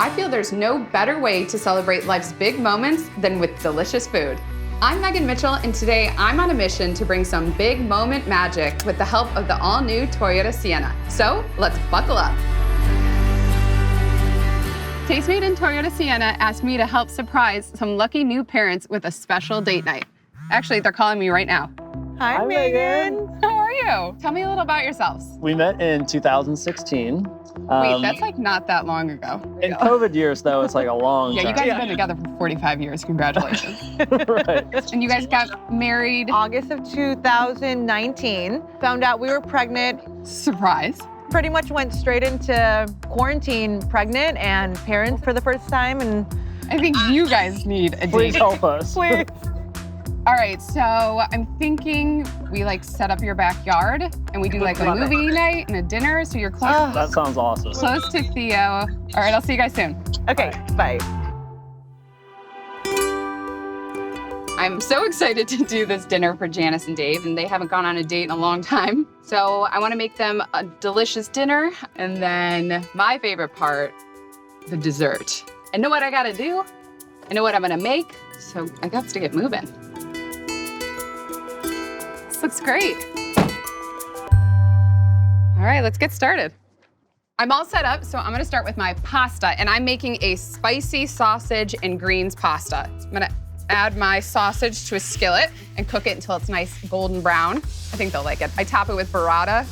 I feel there's no better way to celebrate life's big moments than with delicious food. I'm Megan Mitchell, and today I'm on a mission to bring some big moment magic with the help of the all-new Toyota Sienna. So let's buckle up. Tastemade and Toyota Sienna asked me to help surprise some lucky new parents with a special date night. Actually, they're calling me right now. Hi, Megan. How are you? Tell me a little about yourselves. We met in 2016. Wait, that's like not that long ago. In COVID years, though, it's like a long time. Yeah, you guys have been together for 45 years. Congratulations. Right. And you guys got married. August of 2019. Found out we were pregnant. Surprise. Pretty much went straight into quarantine pregnant and parents for the first time. And I think you guys need a date. Please help us. Please. All right, so I'm thinking we like set up your backyard and we do like a movie night and a dinner, so you're close. That sounds awesome. Close to Theo. All right, I'll see you guys soon. okay, bye. I'm so excited to do this dinner for Janice and Dave, and they haven't gone on a date in a long time. So I want to make them a delicious dinner, and then my favorite part, the dessert. I know what I gotta do. I know what I'm gonna make, so I got to get moving. This looks great. All right, let's get started. I'm all set up, so I'm gonna start with my pasta, and I'm making a spicy sausage and greens pasta. I'm gonna add my sausage to a skillet and cook it until it's nice golden brown. I think they'll like it. I top it with burrata.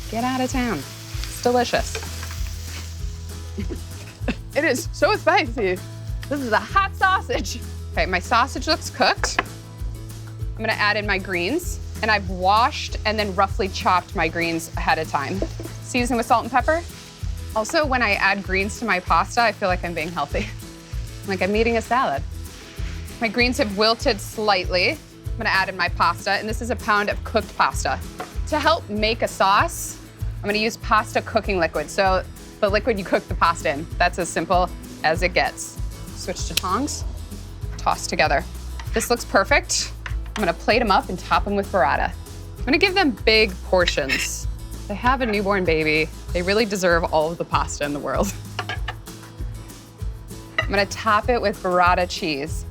Get out of town. It's delicious. It is so spicy. This is a hot sausage. Okay, my sausage looks cooked. I'm gonna add in my greens, and I've washed and then roughly chopped my greens ahead of time. Season with salt and pepper. Also, when I add greens to my pasta, I feel like I'm being healthy. Like I'm eating a salad. My greens have wilted slightly. I'm gonna add in my pasta, and this is a pound of cooked pasta. To help make a sauce, I'm gonna use pasta cooking liquid. So the liquid you cook the pasta in, that's as simple as it gets. Switch to tongs, toss together. This looks perfect. I'm gonna plate them up and top them with burrata. I'm gonna give them big portions. They have a newborn baby. They really deserve all of the pasta in the world. I'm gonna top it with burrata cheese.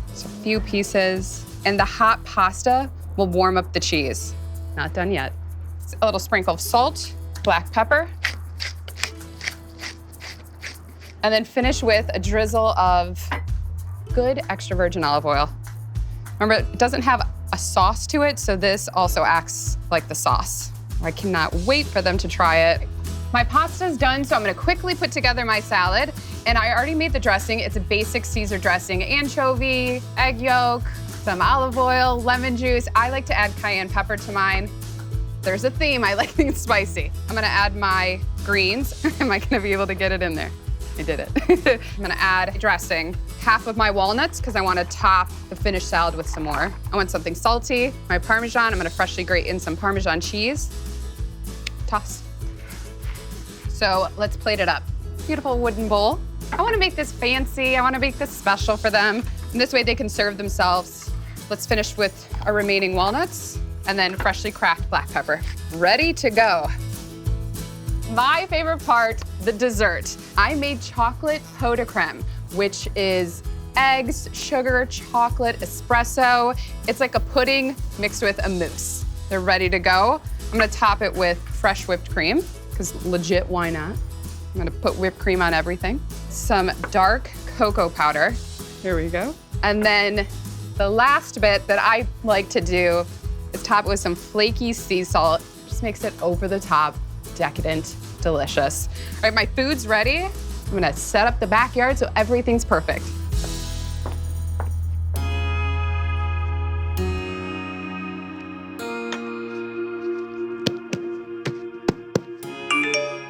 Just a few pieces. And the hot pasta will warm up the cheese. Not done yet. A little sprinkle of salt, black pepper, and then finish with a drizzle of good extra virgin olive oil. Remember, it doesn't have a sauce to it, so this also acts like the sauce. I cannot wait for them to try it. My pasta's done, so I'm gonna quickly put together my salad. And I already made the dressing. It's a basic Caesar dressing, anchovy, egg yolk, some olive oil, lemon juice. I like to add cayenne pepper to mine. There's a theme, I like things spicy. I'm gonna add my greens. Am I gonna be able to get it in there? I did it. I'm gonna add dressing, half of my walnuts, because I wanna top the finished salad with some more. I want something salty. My Parmesan, I'm gonna freshly grate in some Parmesan cheese. Toss. So let's plate it up. Beautiful wooden bowl. I wanna make this fancy. I wanna make this special for them. And this way they can serve themselves. Let's finish with our remaining walnuts and then freshly cracked black pepper. Ready to go. My favorite part, the dessert. I made chocolate pot de creme, which is eggs, sugar, chocolate, espresso. It's like a pudding mixed with a mousse. They're ready to go. I'm gonna top it with fresh whipped cream, because legit, why not? I'm gonna put whipped cream on everything. Some dark cocoa powder. Here we go. And then the last bit that I like to do is top it with some flaky sea salt. Just makes it over the top, decadent, delicious. All right, my food's ready. I'm gonna set up the backyard so everything's perfect.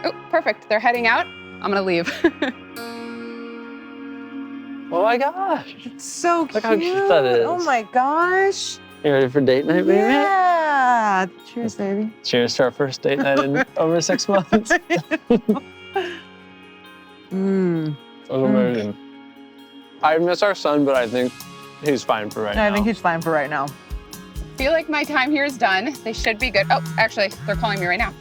Oh, perfect, they're heading out. I'm gonna leave. Oh my gosh. It's so cute. Look how cute that is. Oh my gosh. You ready for date night, baby? Yeah. Cheers, baby. Cheers to our first date night in over 6 months. Mmm. So amazing. I miss our son, but I think he's fine for right now. I think he's fine for right now. Feel like my time here is done. They should be good. Oh, actually, they're calling me right now.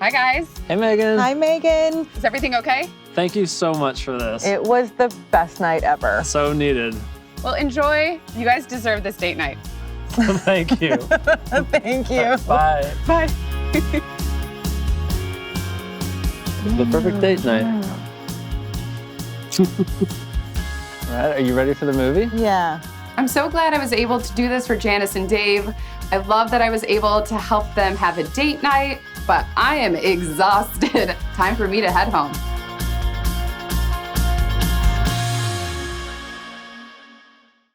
Hi, guys. Hey, Megan. Hi, Megan. Is everything okay? Thank you so much for this. It was the best night ever. So needed. Well, enjoy. You guys deserve this date night. Thank you. Thank you. Bye. Bye. The perfect date night. All right, are you ready for the movie? Yeah. I'm so glad I was able to do this for Janice and Dave. I love that I was able to help them have a date night, but I am exhausted. Time for me to head home.